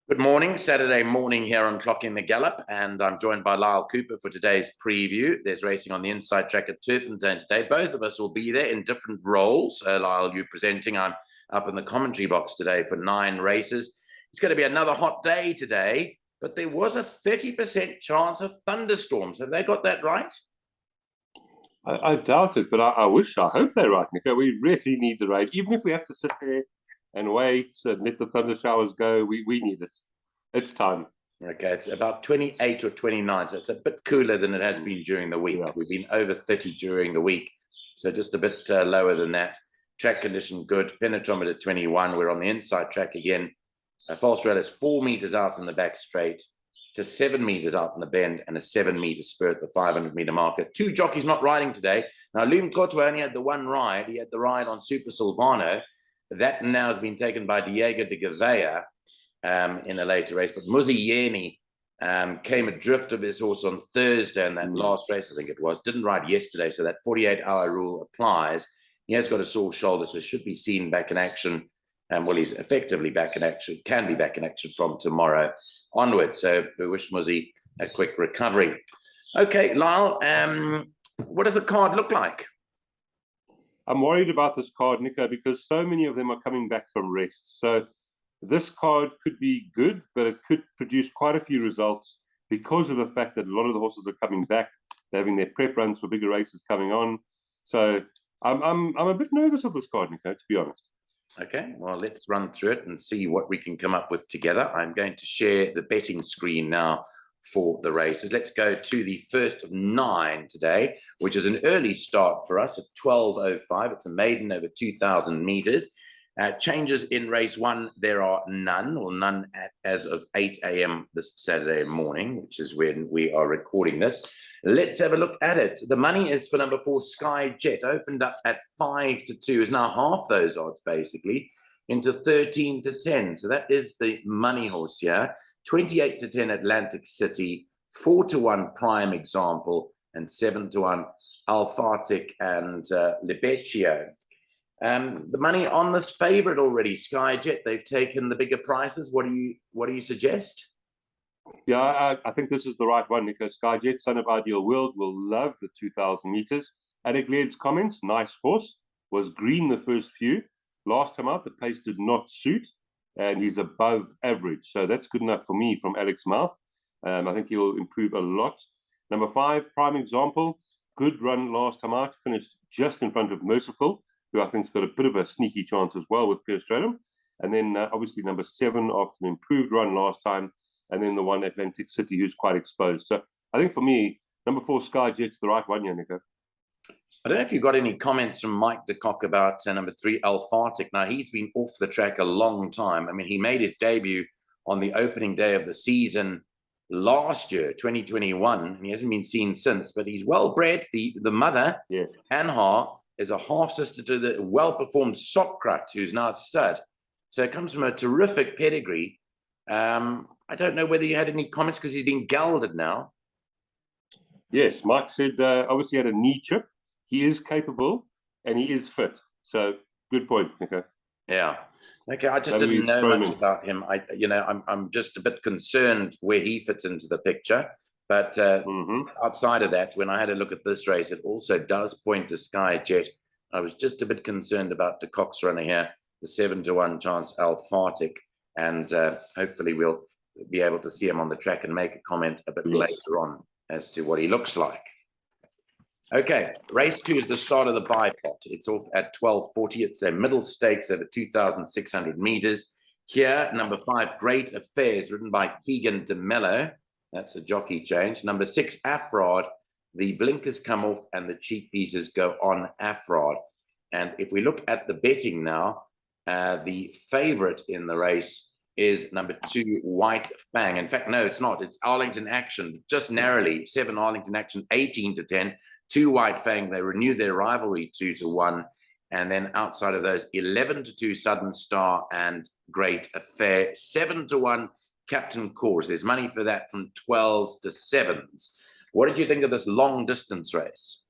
Good morning, Saturday morning here on Clocking the Gallop, and I'm joined by Lyall Cooper for today's preview. There's racing on the inside track at Turffontein today. Both of us will be there in different roles. Lyall, you presenting. I'm up in the commentary box today for 9 races. It's going to be another hot day today, but there was a 30% chance of thunderstorms. Have they got that right? I doubt it, but I hope they're right, Nico. We really need the rain. Even if we have to sit there and wait and let the thunder showers go, we need it. It's time. Okay, it's about 28 or 29, so it's a bit cooler than it has been during the week. Yeah. We've been over 30 during the week, so just a bit lower than that. Track condition good, penetrometer 21. We're on the inside track again. False rail is 4 meters out in the back straight to 7 meters out in the bend and a 7 meter spur at the 500 meter marker. 2 jockeys not riding today. Now, Lyall only had the one ride. He had the ride on Super Silvano. That now has been taken by Diego de Gavea in a later race. But Muzi Yeni came adrift of his horse on Thursday in that last race, I think it was. Didn't ride yesterday, so that 48-hour rule applies. He has got a sore shoulder, so should be seen back in action. Well, he's effectively back in action, can be back in action from tomorrow onwards. So we wish Muzi a quick recovery. Okay, Lyall, what does the card look like? I'm worried about this card, Nico, because so many of them are coming back from rest. So this card could be good, but it could produce quite a few results because of the fact that a lot of the horses are coming back. They're having their prep runs for bigger races coming on. So I'm a bit nervous of this card, Nico, to be honest. Okay, well, let's run through it and see what we can come up with together. I'm going to share the betting screen now for the races. Let's go to the first of 9 today, which is an early start for us at 12:05. It's a maiden over 2,000 meters. Changes in race 1, there are none as of 8 a.m. this Saturday morning, which is when we are recording this. Let's have a look at it. The money is for number 4, Sky Jet, opened up at 5-2, is now half those odds basically, into 13-10. So that is the money horse here. 28-10 Atlantic City, 4-1 Prime Example, and 7-1 Alphatic and Libeccio. The money on this favorite already, Sky Jet, they've taken the bigger prices. What do you suggest? Yeah, I think this is the right one, Nico. Sky Jet, son of Ideal World, will love the 2,000 meters. Alec Laird's comments, nice horse, was green the first few. Last time out, the pace did not suit, and he's above average. So that's good enough for me from Alec's mouth. I think he'll improve a lot. Number 5, Prime Example, good run last time out, finished just in front of Merciful, who I think's got a bit of a sneaky chance as well with Pierce Stradum. And then obviously number 7 after an improved run last time, and then the one Atlantic City who's quite exposed. So I think for me, number 4 Sky Jet's the right one here, Nico. I don't know if you've got any comments from Mike de Kock about number 3 Alphatic. Now, he's been off the track a long time. I mean, he made his debut on the opening day of the season last year, 2021, and he hasn't been seen since, but he's well bred. The mother, yes, Anha, is a half sister to the well-performed Socrat, who's now at stud. So it comes from a terrific pedigree. I don't know whether you had any comments because he's been gelded now. Yes, Mike said obviously had a knee chip. He is capable and he is fit. So good point, Nico. Yeah. Okay, I just didn't know much about him. I'm just a bit concerned where he fits into the picture. But outside of that, when I had a look at this race, it also does point to Sky Jet. I was just a bit concerned about the Cox runner here, the 7-1 chance Alphatic, and hopefully we'll be able to see him on the track and make a comment a bit later on as to what he looks like. Okay, race 2 is the start of the bipod. It's off at 12:40. It's a middle stakes over 2,600 meters. Here, number 5, Great Affairs, ridden by Keegan de Mello. That's a jockey change. Number 6, Afrod. The blinkers come off and the cheek pieces go on Afrod. And if we look at the betting now, the favorite in the race is number 2, White Fang. In fact, no, it's not. It's Arlington Action, just narrowly. 7 Arlington Action, 18-10. 2 White Fang. They renewed their rivalry 2-1. And then outside of those, 11-2 Southern Star and Great Affair. 7-1 Captain Course. There's money for that from 12s to 7s. What did you think of this long distance race?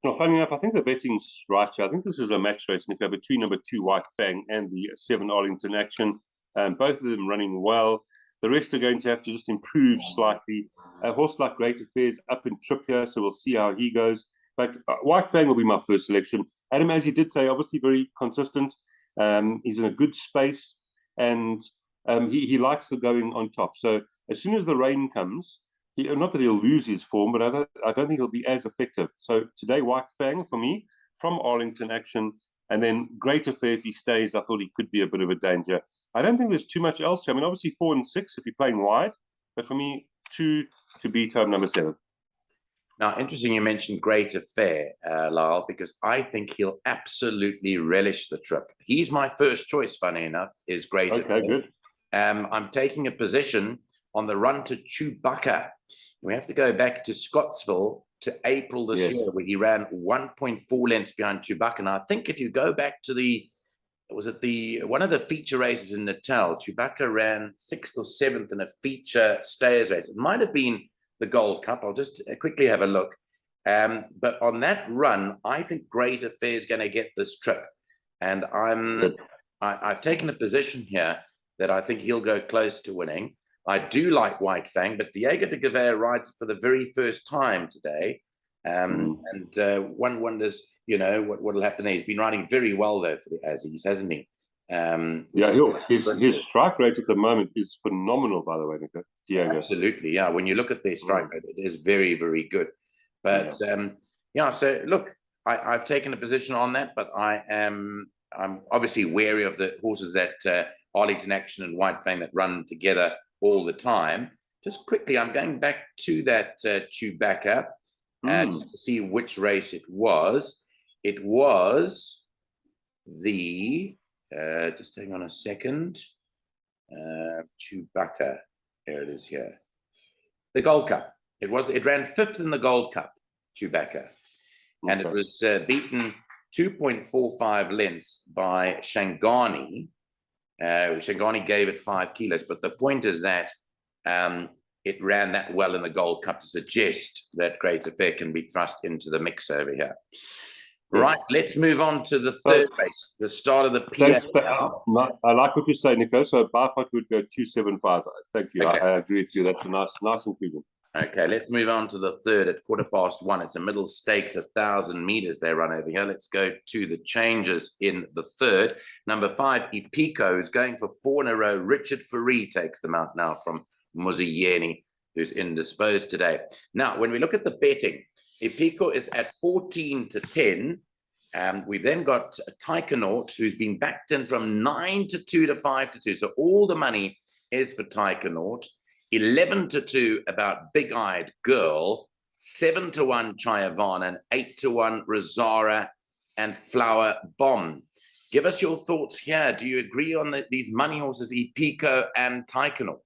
No, funny enough, I think the betting's right here. I think this is a match race, Nico, between number 2 White Fang and the 7 Arlington Action. Both of them running well. The rest are going to have to just improve slightly. A horse like Great Affairs up in trip here, so we'll see how he goes. But White Fang will be my first selection. Adam, as you did say, obviously very consistent. He's in a good space, and he likes the going on top. So as soon as the rain comes, not that he'll lose his form, but I don't think he'll be as effective. So today, White Fang for me from Arlington Action, and then Great Affair if he stays. I thought he could be a bit of a danger. I don't think there's too much else. I mean, obviously 4 and 6 if you're playing wide, but for me, 2 to beat home number 7. Now, interesting you mentioned Great Affair, Lyall, because I think he'll absolutely relish the trip. He's my first choice, funny enough, is Great Affair. Okay, good. I'm taking a position on the run to Chewbacca. We have to go back to Scottsville to April this year, where he ran 1.4 lengths behind Chewbacca. And I think if you go back to one of the feature races in Natal, Chewbacca ran 6th or 7th in a feature stayers race. It might have been the Gold Cup. I'll just quickly have a look. But on that run, I think Great Affair is going to get this trip. And I've taken a position here that I think he'll go close to winning. I do like White Fang, but Diego de Gavea rides it for the very first time today. And one wonders, what will happen there. He's been riding very well, though, for the Aussies, hasn't he? His strike rate at the moment is phenomenal, by the way, Nico. Diego. Absolutely, yeah. When you look at their strike rate, it is very, very good. But, so look, I've taken a position on that, but I'm obviously wary of the horses that Arlington Action and White Fang that run together all the time. Just quickly, I'm going back to that Chewbacca just to see which race it was. It was the, just hang on a second, Chewbacca, there it is here. The Gold Cup. It ran 5th in the Gold Cup, Chewbacca. And it was beaten 2.45 lengths by Shangani. Shangani gave it 5 kilos, but the point is that it ran that well in the Gold Cup to suggest that Great Affair can be thrust into the mix over here. Right, let's move on to the third race, the start of the PA. I like what you say, Nico. So Barpot would go 275. Thank you. Okay. I agree with you. That's a nice conclusion. Okay, let's move on to the third at 1:15. It's a middle stakes, 1,000 meters they run over here. Let's go to the changes in the third. Number 5, Ipico, is going for 4 in a row. Richard Faree takes them out now from Muzieni, who's indisposed today. Now, when we look at the betting, Ipico is at 14 to 10. We've then got Taikonaut, who's been backed in from 9 to 2 to 5 to 2. So all the money is for Taikonaut. 11 to 2 about Big Eyed Girl, 7 to 1 Chayavana, and 8 to 1 Rosara and Flower Bomb. Give us your thoughts here. Do you agree on these money horses, Ipico and Taikonaut?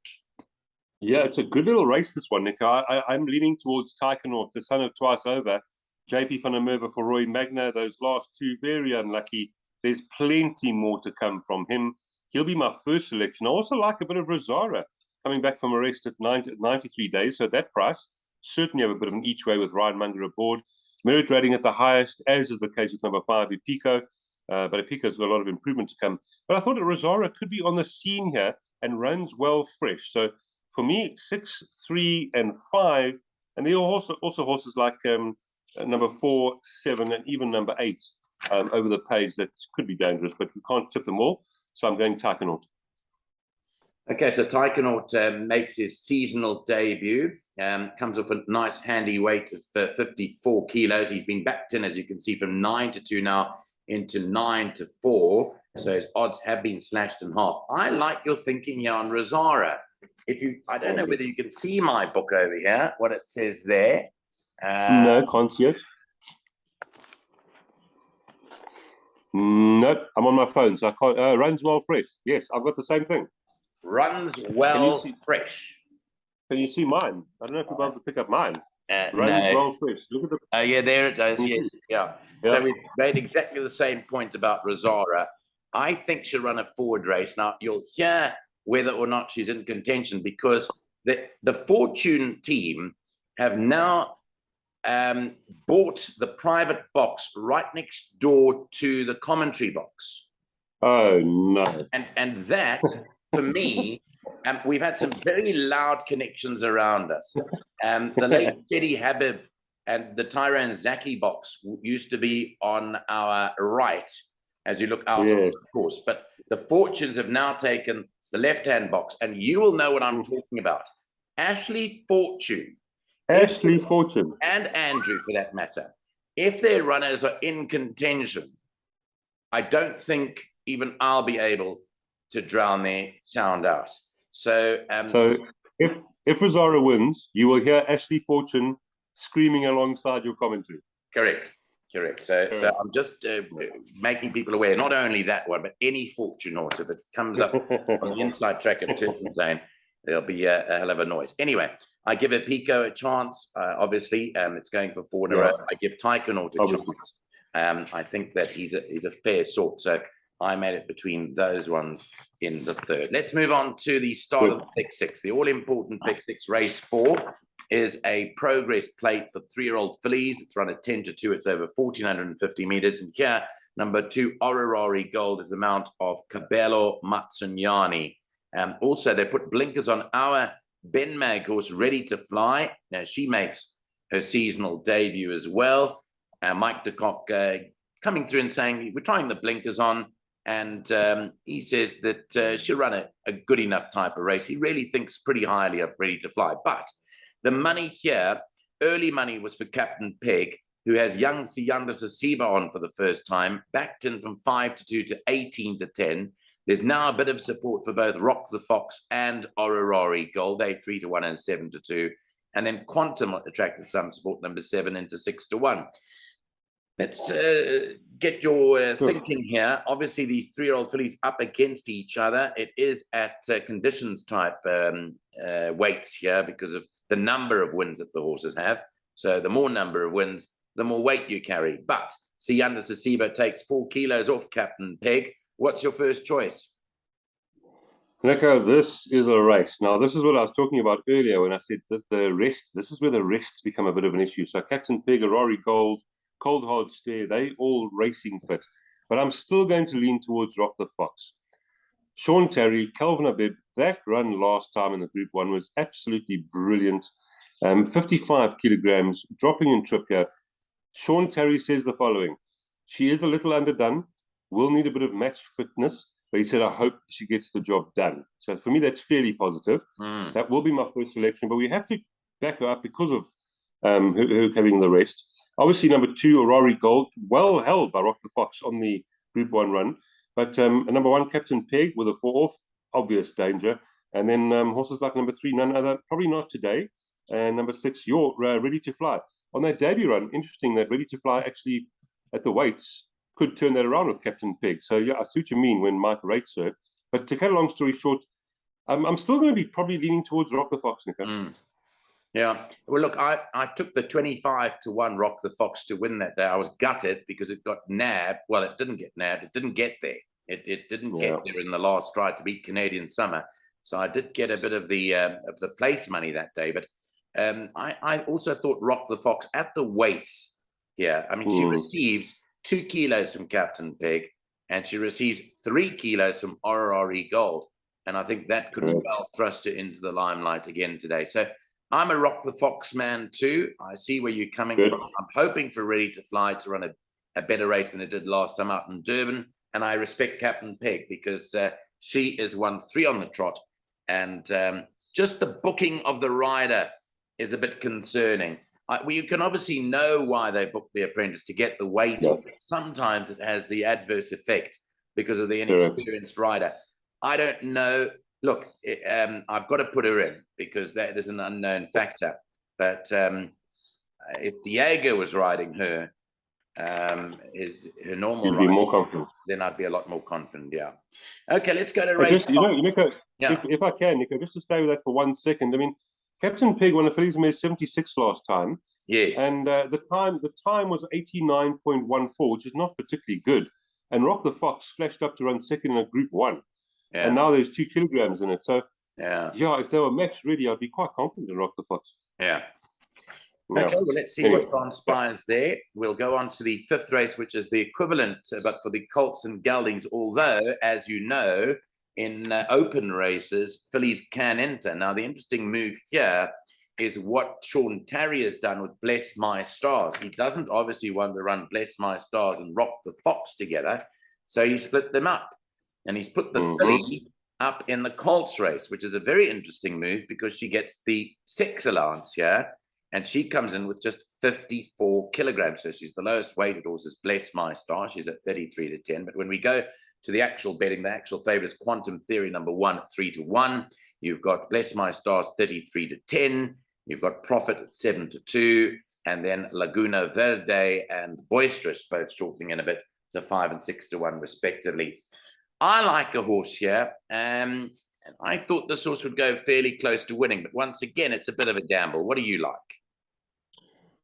Yeah, it's a good little race, this one, Nico. I'm leaning towards Taikonaut, the son of Twice Over. JP van der Merwe for Roy Magna. Those last 2, very unlucky. There's plenty more to come from him. He'll be my first selection. I also like a bit of Rosara, coming back from a rest at 93 days. So that price, certainly have a bit of an each way with Ryan Munger aboard. Merit rating at the highest, as is the case with number 5, Ipico. But Ipico's got a lot of improvement to come. But I thought that Rosara could be on the scene here and runs well fresh. So for me, 6, 3, and 5. And there are also horses like number 4, 7, and even number 8 over the page that could be dangerous, but we can't tip them all. So I'm going Taikonaut. Okay, so Taikonaut makes his seasonal debut, comes off a nice handy weight of 54 kilos. He's been backed in, as you can see, from 9 to 2 now into 9 to 4. So his odds have been slashed in half. I like your thinking here on Rosara. I don't know whether you can see my book over here, what it says there. No, can't see it. Nope, I'm on my phone, so I can't. Runs well fresh. Yes, I've got the same thing. Runs well fresh. Can you see mine? I don't know if you'll be able to pick up mine. Runs well fresh. Look at the. Oh, yeah, there it does. Yes, yeah. So we've made exactly the same point about Rosara. I think she'll run a forward race. Now, you'll hear whether or not she's in contention, because the Fortune team have now bought the private box right next door to the commentary box. Oh, no. And that for me, we've had some very loud connections around us. The late Eddie Habib and the Tyrone Zaki box used to be on our right as you look out on the course. But the Fortunes have now taken the left-hand box, and you will know what I'm talking about. Ashley Fortune. And Andrew, for that matter. If their runners are in contention, I don't think even I'll be able to drown their sound out. So, if Rosario wins, you will hear Ashley Fortune screaming alongside your commentary. Correct. So I'm just making people aware, not only that one, but any Fortune horse, if it comes up on the inside track of Turffontein, there'll be a hell of a noise. Anyway, I give it Pico a chance, obviously. It's going for 4 in a row. I give Taikonaut a chance. I think that he's a fair sort. So I made it between those ones in the third. Let's move on to the start of the pick 6. The all-important pick 6, race 4, is a progress plate for 3-year-old fillies. It's run at 10-2. It's over 1,450 meters. And here, number 2, Ororari Gold, is the mount of Cabello Matsunyani. Also, they put blinkers on our Ben Mag horse, Ready to Fly. Now, she makes her seasonal debut as well. Mike de Kock coming through and saying, we're trying the blinkers on. And he says that she'll run a good enough type of race. He really thinks pretty highly of Ready to Fly. But the money here, early money, was for Captain Peg, who has young Siyanda Sasiba on for the first time, backed in from 5-2 to 18-10. There's now a bit of support for both Rock the Fox and Ororari Gold. They 3-1 and 7-2. And then Quantum attracted some support, number 7, into 6-1. Let's get your thinking here. Obviously, these 3-year-old fillies up against each other. It is at conditions type weights here because of the number of wins that the horses have. So the more number of wins, the more weight you carry. But Siyanda Sasiba takes 4 kilos off Captain Peg. What's your first choice? Nico, this is a race. Now, this is what I was talking about earlier when I said that the rest, this is where the rests become a bit of an issue. So Captain Peg, Ororari Gold, Cold Hard Stare, they all racing fit. But I'm still going to lean towards Rock the Fox. Sean Terry, Kelvin Abib, that run last time in the Group 1 was absolutely brilliant. 55 kilograms, dropping in trip here. Sean Terry says the following: she is a little underdone, will need a bit of match fitness, but he said, I hope she gets the job done. So for me, that's fairly positive. That will be my first selection, but we have to back her up because of her having the rest. Obviously, number 2, Ororari Gold, well held by Rock the Fox on the Group 1 run. But number 1, Captain Peg, with a 4-off, obvious danger. And then horses like number 3, none other, probably not today. And number 6, your Ready to Fly. On that debut run, interesting that Ready to Fly actually, at the weights, could turn that around with Captain Peg. So, yeah, I see what you mean when Mike rates her. But to cut a long story short, I'm still going to be probably leaning towards Rock the Fox, Nico. Yeah. Well, look, I took the 25-1 Rock the Fox to win that day. I was gutted because it got nabbed. Well, it didn't get nabbed. It didn't get there. It didn't get there in the last stride to beat Canadian Summer. So I did get a bit of the place money that day. But I also thought Rock the Fox at the weights here. I mean, she receives 2 kilos from Captain Peg, and she receives 3 kilos from Ororari Gold. And I think that could well thrust her into the limelight again today. So I'm a Rock the Fox man too. I see where you're coming from. I'm hoping for Ready to Fly to run a better race than it did last time out in Durban. And I respect Captain Peg because she is 1-3 on the trot. And just the booking of the rider is a bit concerning. You can obviously know why they booked the apprentice to get the weight off it. Sometimes it has the adverse effect because of the inexperienced rider. I don't know. Look, I've got to put her in because that is an unknown factor. But if Diego was riding her, is her normal ride, more confident. Then I'd be a lot more confident. Yeah. Okay, let's go to race. Nico, if I can, Nico, just to stay with that for 1 second. I mean, Captain Peg won a fillies mare 76 last time. Yes. And the time was 89.14, which is not particularly good. And Rock the Fox flashed up to run second in a Group 1. Yeah. And now there's 2 kilograms in it. So, yeah, if they were matched really, I'd be quite confident in Rock the Fox. Yeah. Okay, well, let's see what transpires there. We'll go on to the 5th race, which is the equivalent, but for the Colts and Geldings. Although, as you know, in open races, fillies can enter. Now, the interesting move here is what Sean Tarry has done with Bless My Stars. He doesn't obviously want to run Bless My Stars and Rock the Fox together, so he split them up. And he's put the filly up in the colts race, which is a very interesting move because she gets the sex allowance here, and she comes in with just 54 kilograms. So she's the lowest weighted horse, is Bless My Star. She's at 33 to 10. But when we go to the actual betting, the actual favorite is Quantum Theory number 1 at 3 to 1. You've got Bless My Stars 33 to 10. You've got Profit at 7 to 2. And then Laguna Verde and Boisterous both shortening in a bit to 5 and 6 to 1 respectively. I like a horse here, and I thought this horse would go fairly close to winning, but once again, it's a bit of a gamble. What do you like?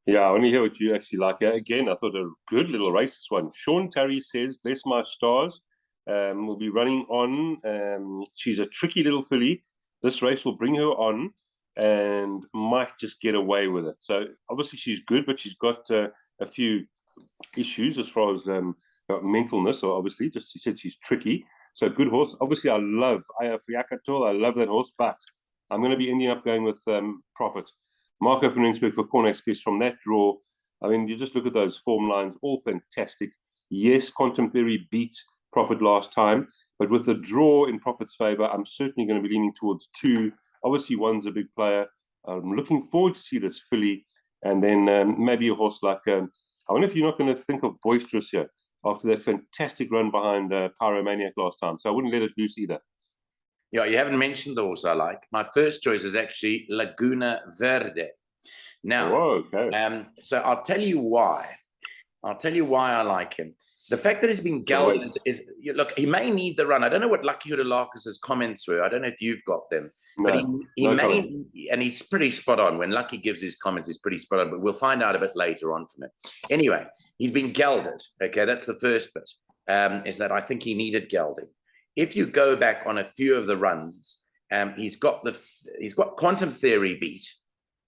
Yeah, I want to hear what you actually like. Again, I thought a good little race, this one. Sean Tarry says, Bless My Stars, will be running on. She's a tricky little filly. This race will bring her on and might just get away with it. So obviously she's good, but she's got a few issues as far as mentalness, or obviously, just she said she's tricky. So good horse. Obviously, I love Ayafriakatul. I love that horse, but I'm going to be ending up going with Profit. Marco van Rensburg for Corner Express from that draw. I mean, you just look at those form lines, all fantastic. Yes, Quantum Theory beat Profit last time, but with the draw in Profit's favor, I'm certainly going to be leaning towards 2. Obviously, 1's a big player. I'm looking forward to see this filly, and then maybe a horse like, I wonder if you're not going to think of Boisterous here after that fantastic run behind Pyromaniac last time. So I wouldn't let it loose either. Yeah, you haven't mentioned the horse I like. My first choice is actually Laguna Verde. Now, so I'll tell you why. I'll tell you why I like him. The fact that he's been gelded is, look, he may need the run. I don't know what Lucky Hudalakis' comments were. I don't know if you've got them. No, but he may, and he's pretty spot on. When Lucky gives his comments, he's pretty spot on, but we'll find out a bit later on from him. Anyway, he's been gelded. Okay, that's the first bit, is that I think he needed gelding. If you go back on a few of the runs, he's got Quantum Theory beat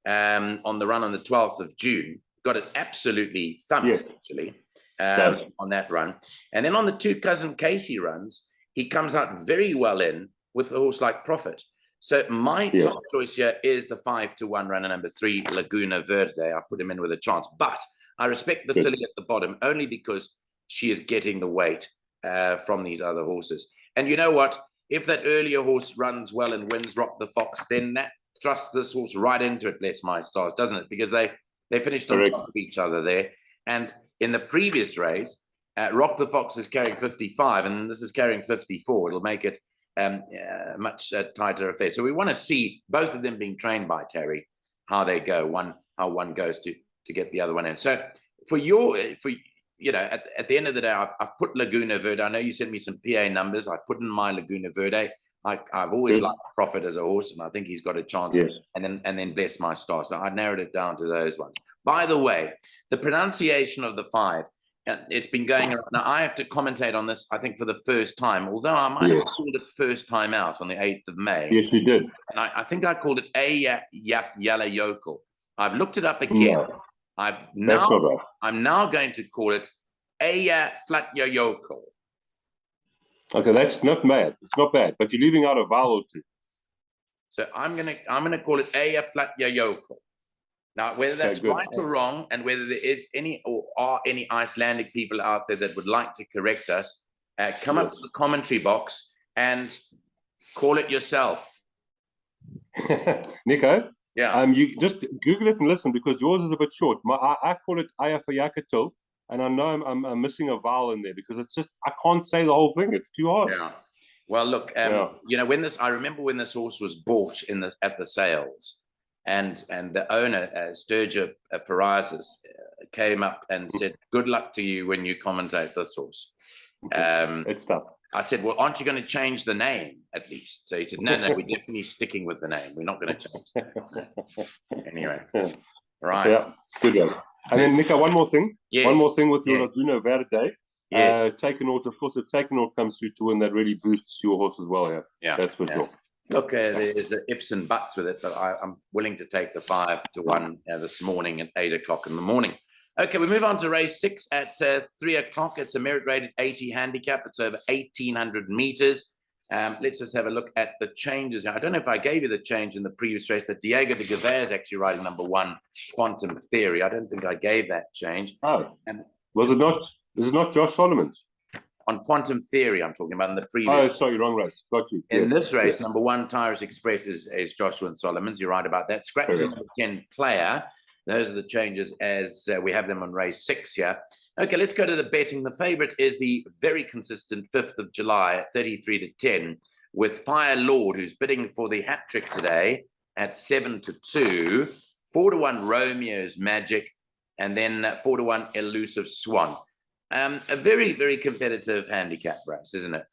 on the run on the 12th of June. Got it absolutely thumped, actually, on that run. And then on the 2 Cousin Casey runs, he comes out very well in with a horse like Profit. So my top choice here is the 5 to 1 runner number 3, Laguna Verde. I put him in with a chance, but I respect the filly at the bottom only because she is getting the weight from these other horses. And you know what? If that earlier horse runs well and wins Rock the Fox, then that thrusts this horse right into it, Bless My Stars, doesn't it? Because they finished on top of each other there. And in the previous race, Rock the Fox is carrying 55, and this is carrying 54. It'll make it much tighter affair. So we want to see both of them being trained by Terry, how they go, how one goes to get the other one in. So for you know, at the end of the day, I've put Laguna Verde. I know you sent me some PA numbers. I put in my Laguna Verde. I've always liked Profit as a horse, and I think he's got a chance. And then Bless My Star. So I narrowed it down to those ones. By the way, the pronunciation of the 5, it's been going around. Now, I have to commentate on this, I think, for the first time, although I might have called it first time out on the 8th of May. Yes, you did. And I think I called it Yala Yokel. I've looked it up again. No, I'm now going to call it Aya Flatya Yokel. Okay, that's not bad. It's not bad, but you're leaving out a vowel or 2. So I'm gonna call it Aya Flatya Yokel. Now, whether that's right or wrong, and whether there is any or are any Icelandic people out there that would like to correct us, come up to the commentary box and call it yourself. Nico? Yeah. You just Google it and listen, because yours is a bit short. I call it Ayafayakatul, and I know I'm missing a vowel in there because it's just, I can't say the whole thing. It's too hard. Yeah. Well, look, you know, I remember when this horse was bought at the sales, and the owner, Sturgia Parisis, came up and said, "Good luck to you when you commentate this horse." It's tough. I said, "Well, aren't you going to change the name at least?" So he said, "No, we're definitely sticking with the name. We're not going to change the name." Anyway, right. Yeah, good one. And then, Nico, one more thing. Yes. One more thing with your Laguna Verde. Takenaut, of course, if Takenaut comes through to win, that really boosts your horse as well. Yeah, that's for sure. Look, there's ifs and buts with it, but I'm willing to take the 5 to 1 this morning at 8 o'clock in the morning. Okay, we move on to race 6 at 3 o'clock. It's a merit rated 80 handicap. It's over 1,800 meters. Let's just have a look at the changes. Now, I don't know if I gave you the change in the previous race that Diego de Gavea is actually riding number 1, Quantum Theory. I don't think I gave that change. Oh, was it not? Is it not Josh Solomon's? On Quantum Theory, I'm talking about in the previous. Oh, sorry, wrong race. Got you. In this race, number 1, Tyrus Express is Joshua and Solomon's. You're right about that. Scratch number 10, Player. Those are the changes as we have them on race 6 here. Okay, let's go to the betting. The favourite is the very consistent 5th of July at 33 to 10 with Fire Lord, who's bidding for the hat trick today at 7 to 2, 4 to 1 Romeo's Magic, and then 4 to 1 Elusive Swan. A very, very competitive handicap race, isn't it?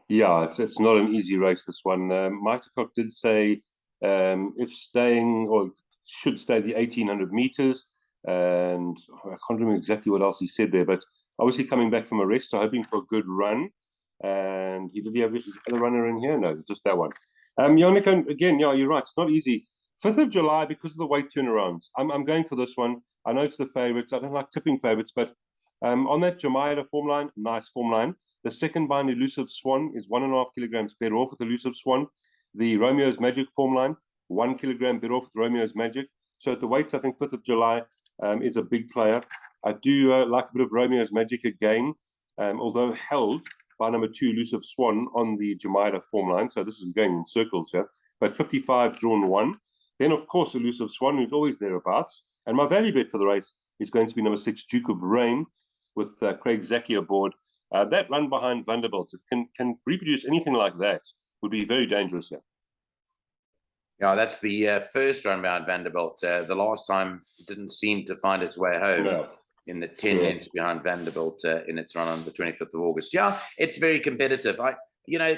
Yeah, it's not an easy race, this one. Mike Cook did say if staying, or should stay the 1,800 meters, and I can't remember exactly what else he said there, but obviously coming back from a rest, so hoping for a good run. And did he have the other runner in here? No, it's just that one. Nico, again, yeah, you're right. It's not easy. 5th of July, because of the weight turnarounds. I'm going for this one. I know it's the favourites. I don't like tipping favourites, but on that Jamaida form line, nice form line. The second bind Elusive Swan is 1.5 kilograms better off with Elusive Swan. The Romeo's Magic form line, 1 kilogram better off with Romeo's Magic. So at the weights, I think 5th of July is a big player. I do like a bit of Romeo's Magic again, although held by number 2, Elusive Swan, on the Jamaida form line. So this is going in circles here. But 55 drawn 1. Then, of course, Elusive Swan, who's always thereabouts. And my value bet for the race is going to be number 6, Duke of Rain, with Craig Zaki aboard. That run behind Vanderbilt, if can reproduce anything like that, would be very dangerous here. Yeah, that's the first run behind Vanderbilt. The last time it didn't seem to find its way home in the 10 lengths behind Vanderbilt in its run on the 25th of August. Yeah, it's very competitive.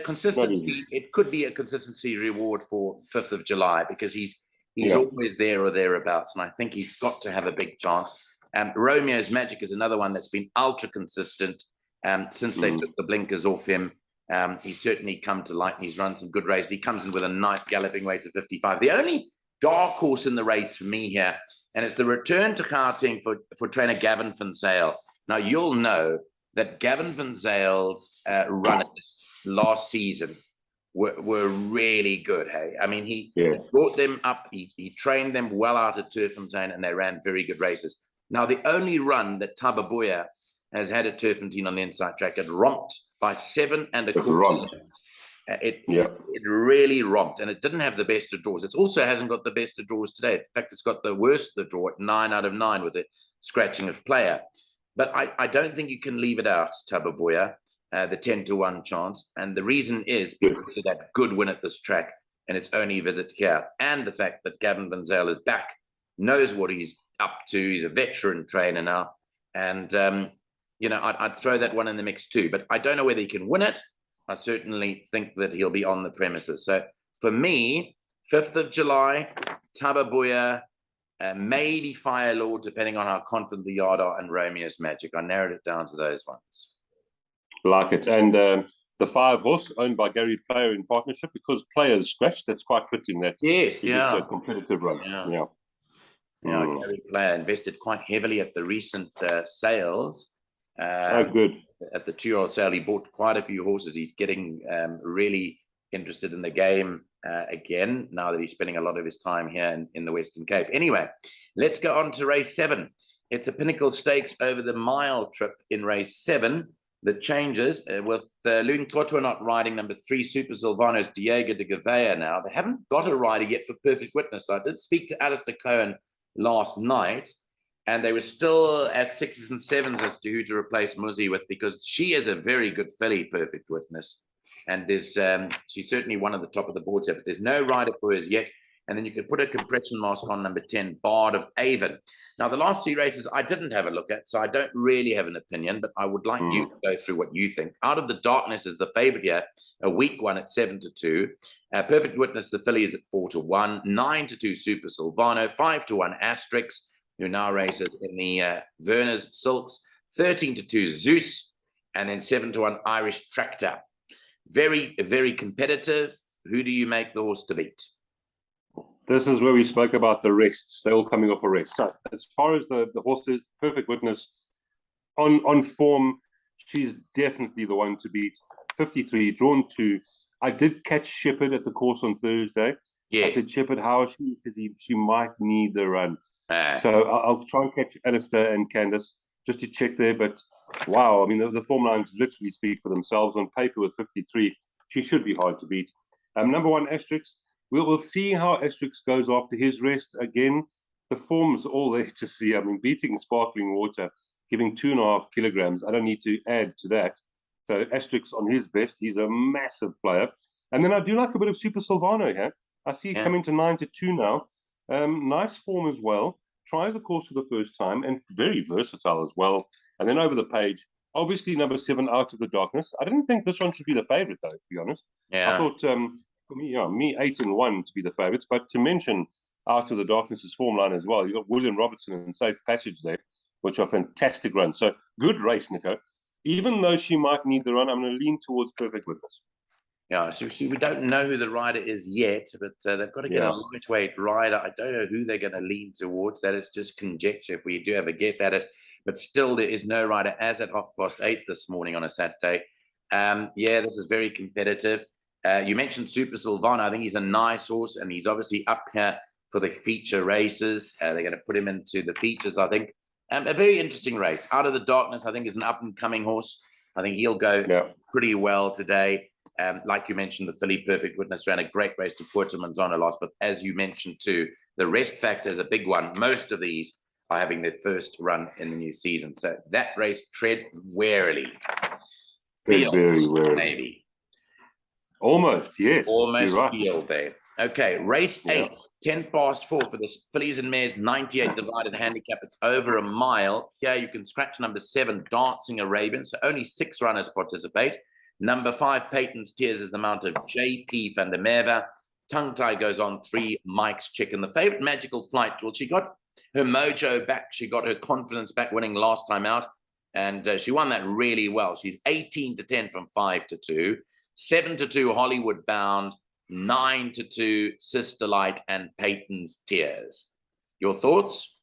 Consistency, it could be a consistency reward for 5th of July because he's always there or thereabouts, and I think he's got to have a big chance. Romeo's Magic is another one that's been ultra consistent since they took the blinkers off him. He's certainly come to light, and he's run some good races. He comes in with a nice galloping weight of 55. The only dark horse in the race for me here, and it's the return to karting for trainer Gavin Van Zyl. Now, you'll know that Gavin Van Zyl's runners last season were really good, hey? I mean, he brought them up, he trained them well out at Turffontein, and they ran very good races. Now, the only run that Tababuya has had at Turffontein on the inside track, it romped by 7 1/4 minutes. It really romped, and it didn't have the best of draws. It also hasn't got the best of draws today. In fact, it's got the worst of the draw at 9 out of 9 with a scratching of player. But I don't think you can leave it out, Tababuya, the 10 to 1 chance. And the reason is because of that good win at this track and its only visit here, and the fact that Gavin Van Zyl is back, knows what he's up to. He's a veteran trainer now. And, I'd throw that one in the mix too. But I don't know whether he can win it. I certainly think that he'll be on the premises. So for me, 5th of July, Tababuya, maybe Fire Lord, depending on how confident the yard are, and Romeo's Magic. I narrowed it down to those ones. Like it. And the 5 horse owned by Gary Player in partnership, because Player's scratched, that's quite fitting that. Yes, It's a competitive run. Gary Player invested quite heavily at the recent sales. Good. At the 2-year-old sale, he bought quite a few horses. He's getting really interested in the game again, now that he's spending a lot of his time here in the Western Cape. Anyway, let's go on to race 7. It's a Pinnacle Stakes over the mile trip in race 7. The changes with Lune Toto not riding number 3, Super Silvano's Diego de Gavea now. They haven't got a rider yet for Perfect Witness. So I did speak to Alistair Cohen last night, and they were still at 6s and 7s as to who to replace Muzi with, because she is a very good filly, Perfect Witness. And there's she's certainly one of the top of the board here, but there's no rider for her yet. And then you could put a compression mask on number 10, Bard of Avon. Now, the last 3 races I didn't have a look at, so I don't really have an opinion, but I would like you to go through what you think. Out of the Darkness is the favourite here, a weak one at 7 to 2. Perfect Witness, the filly, is at 4 to 1. 9 to 2, Super Silvano. 5 to 1, Asterix, who now races in the Verner's Silks. 13 to 2, Zeus. And then 7 to 1, Irish Tractor. Very, very competitive. Who do you make the horse to beat? This is where we spoke about the rests. They're all coming off a rest. So as far as the horses, Perfect Witness on form, she's definitely the one to beat. 53, drawn 2. I did catch Shepherd at the course on Thursday. Yeah. I said, Shepherd, how is she? He says she might need the run. So I'll try and catch Alistair and Candice just to check there. But wow, I mean, the form lines literally speak for themselves. On paper with 53, she should be hard to beat. Number 1, Asterix. We'll see how Asterix goes after his rest. Again, the form's all there to see. I mean, beating Sparkling Water, giving 2.5 kilograms. I don't need to add to that. So Asterix on his best. He's a massive player. And then I do like a bit of Super Silvano here. I see it coming to 9-2 now. Nice form as well. Tries the course for the first time and very versatile as well. And then over the page, obviously number 7, Out of the Darkness. I didn't think this one should be the favorite, though, to be honest. Yeah. I thought, for me, 8 and 1 to be the favorites. But to mention Out of the Darkness's form line as well, you've got William Robertson and Safe Passage there, which are fantastic runs. So good race, Nico. Even though she might need the run, I'm going to lean towards Perfect Witness. Yeah, so we don't know who the rider is yet, but they've got to get a lightweight rider. I don't know who they're going to lean towards. That is just conjecture if we do have a guess at it. But still, there is no rider as at 8:30 this morning on a Saturday. Yeah, this is very competitive. You mentioned Super Silvano. I think he's a nice horse, and he's obviously up here for the feature races. They're going to put him into the features, I think. A very interesting race. Out of the Darkness, I think, is an up-and-coming horse. I think he'll go pretty well today. Like you mentioned, the filly Perfect Witness ran a great race to Puerto Manzano last, but as you mentioned too, the rest factor is a big one. Most of these are having their first run in the new season. So that race, tread warily. Tread very warily. Maybe. Almost, yes. Almost field there. Okay, race 8, 4:10 for the fillies and mares, 98 divided handicap. It's over a mile. Here you can scratch number 7, Dancing Arabian. So only 6 runners participate. Number 5, Peyton's Tears, is the mount of J.P. van der Merwe. Tongue Tie goes on 3, Mike's Chicken. The favorite, Magical Flight. Well, she got her mojo back. She got her confidence back winning last time out. And she won that really well. She's 18-10 from 5-2. 7-2, Hollywood Bound. 9-2, Sister Light and Peyton's Tears. Your thoughts?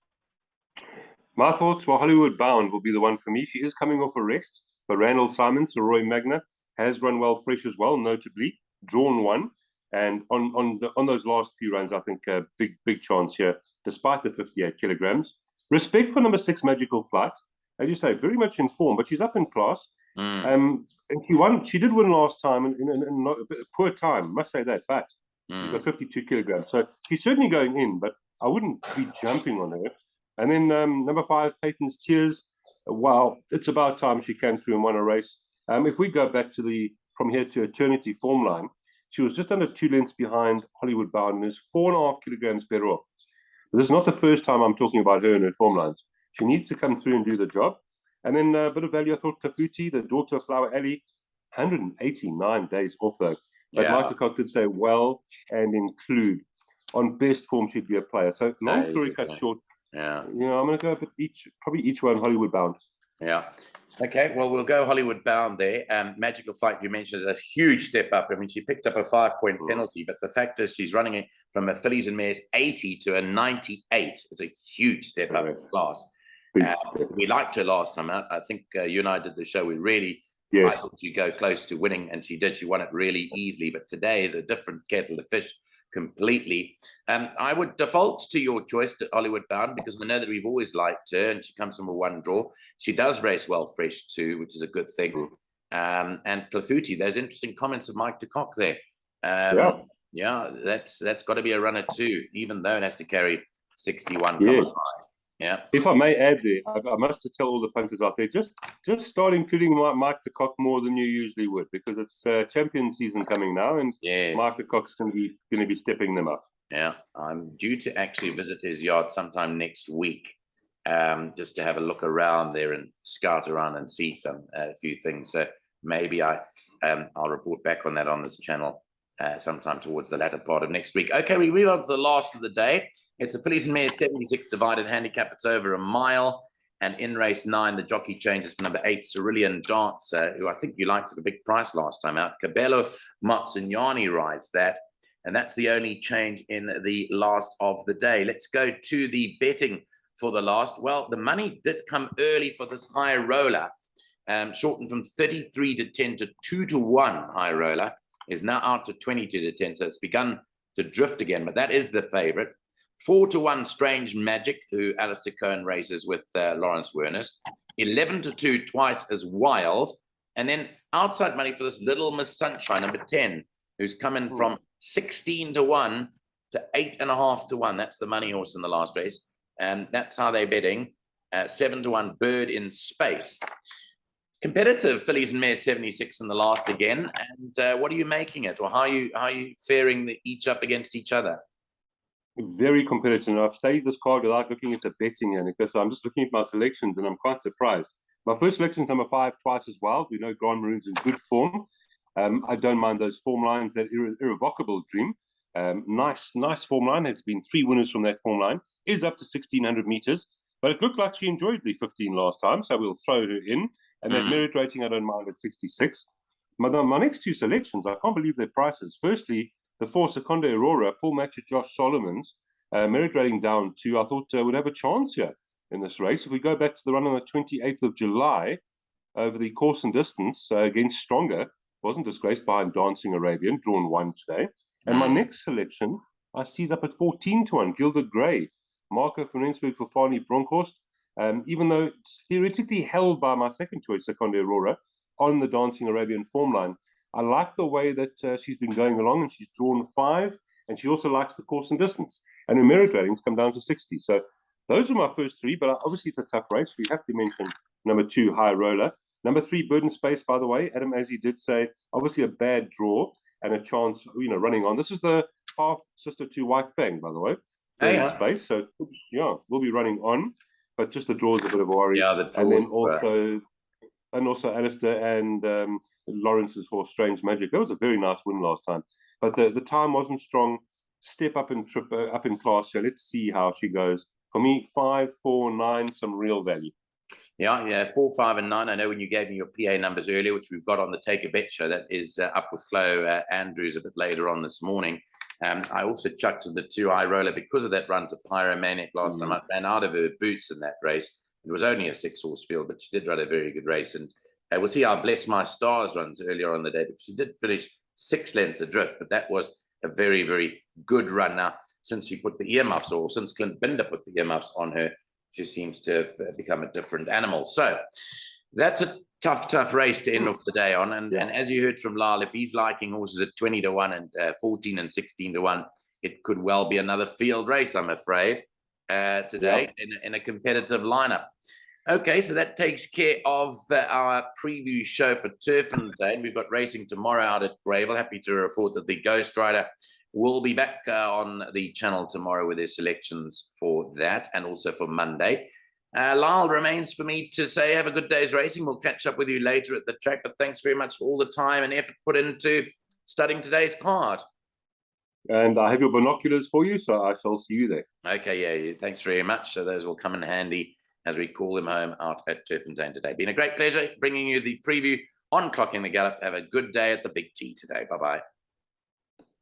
My thoughts, well, Hollywood Bound will be the one for me. She is coming off a rest. But Randall Simons, Roy Magna, has run well fresh as well, notably. Drawn 1. And on those last few runs, I think a big chance here, despite the 58 kilograms. Respect for number 6, Magical Flight. As you say, very much in form, but she's up in class. And she did win last time in a poor time, must say that, but she's got 52 kilograms. So she's certainly going in, but I wouldn't be jumping on her. And then number 5, Peyton's Tears. Wow, it's about time she came through and won a race. If we go back to from here to Eternity form line, she was just under 2 lengths behind Hollywood Bound and is 4.5 kilograms better off. But this is not the first time I'm talking about her and her form lines. She needs to come through and do the job. And then a bit of value, I thought Kafuti, the daughter of Flower Alley, 189 days off though. But Mike de Kock did say well and include. On best form, she'd be a player. So long story cut short. Yeah. I'm going to go probably each one Hollywood Bound. Yeah. Okay, well, we'll go Hollywood Bound there. Magical Flight, you mentioned, is a huge step up. I mean, she picked up a 5-point penalty, but the fact is she's running it from a fillies and mares 80 to a 98. It's a huge step up in class. We liked her last time out. I think you and I did the show. I thought she'd go close to winning, and she did. She won it really easily, but today is a different kettle of fish completely. I would default to your choice to Hollywood Bound because I know that we've always liked her, and she comes from a 1 draw. She does race well fresh too, which is a good thing. And Clafuti, there's interesting comments of Mike de Kock there. Yeah, that's got to be a runner too, even though it has to carry 61.5. Yeah. If I may add there, I must tell all the punters out there, just start including Mike de Kock more than you usually would, because it's champion season coming now, and Mike de Kock's going to be stepping them up. Yeah, I'm due to actually visit his yard sometime next week, just to have a look around there and scout around and see a few things. So maybe I'll report back on that on this channel sometime towards the latter part of next week. Okay, we move on to the last of the day. It's a fillies and mares 76 divided handicap. It's over a mile. And in race 9, the jockey changes for number 8, Cerulean Dancer, who I think you liked at a big price last time out. Cabello Mazzignani rides that. And that's the only change in the last of the day. Let's go to the betting for the last. Well, the money did come early for this high roller. shortened from 33 to 10 to 2 to 1 high roller, is now out to 22 to 10. So it's begun to drift again, but that is the favorite. 4 to 1 Strange Magic, who Alistair Cohen races with Lawrence Werners. 11 to 2 twice as Wild. And then outside money for this Little Miss Sunshine, number 10, who's coming from 16 to 1 to 8.5 to 1. That's the money horse in the last race. And that's how they're betting. 7 to 1 Bird in Space. Competitive fillies and mares 76 in the last again. And what are you making it, or how are you faring each up against each other? Very competitive. I've studied this card without looking at the betting here, Nico. So I'm just looking at my selections, and I'm quite surprised. My first selection is number 5, Twice as Wild. We know Grand Maroon's in good form. I don't mind those form lines. That irrevocable Dream. Nice form line. There's been 3 winners from that form line. Is up to 1,600 meters. But it looked like she enjoyed the 15 last time, so we'll throw her in. And that merit rating, I don't mind at 66. My next 2 selections, I can't believe their prices. Firstly, the 4 Seconda Aurora, Paul Matcher, Josh Solomon's, merit rating down 2. I thought would have a chance here in this race. If we go back to the run on the 28th of July, over the course and distance against Stronger, wasn't disgraced behind Dancing Arabian, drawn 1 today. And my next selection, I see is up at 14 to 1, Gilded Grey, Marco van Rensburg for Fani Bronkhorst. Even though it's theoretically held by my second choice, Seconda Aurora, on the Dancing Arabian form line, I like the way that she's been going along, and she's drawn 5, and she also likes the course and distance. And her merit ratings come down to 60. So those are my first 3, but obviously it's a tough race. We have to mention number 2, High Roller. Number 3, Bird in Space, by the way. Adam, as he did say, obviously a bad draw and a chance, running on. This is the half-sister to White Fang, by the way. Bird in Space. So, yeah, we'll be running on. But just the draw is a bit of a worry. Yeah, and then also Alistair and Lawrence's horse, Strange Magic. That was a very nice win last time. But the time wasn't strong. Step up in up in class. So let's see how she goes. For me, 5, 4, 9, some real value. Yeah, 4, 5, and 9. I know when you gave me your PA numbers earlier, which we've got on the Take a Bet show, that is up with Flo Andrews a bit later on this morning. I also chucked to the 2 High Roller because of that run to Pyromaniac last time. I ran out of her boots in that race. It was only a 6-horse field, but she did run a very good race. And we'll see how Bless My Stars runs earlier on the day. But she did finish 6 lengths adrift, but that was a very, very good run. Now, since she put the earmuffs, or since Clint Binder put the earmuffs on her, she seems to have become a different animal. So that's a tough race to end off the day on. And as you heard from Lyall, if he's liking horses at 20 to 1 and 14 and 16 to 1, it could well be another field race, I'm afraid, today in a competitive lineup. Okay, so that takes care of our preview show for Turffontein. We've got racing tomorrow out at Gravel. Happy to report that the Ghost Rider will be back on the channel tomorrow with their selections for that, and also for Monday. Lyall, remains for me to say have a good day's racing. We'll catch up with you later at the track, but thanks very much for all the time and effort put into studying today's card. And I have your binoculars for you, so I shall see you there. Okay, yeah, thanks very much. So those will come in handy as we call them home out at Turffontein today. Been a great pleasure bringing you the preview on Clocking the Gallop. Have a good day at the Big T today. Bye-bye.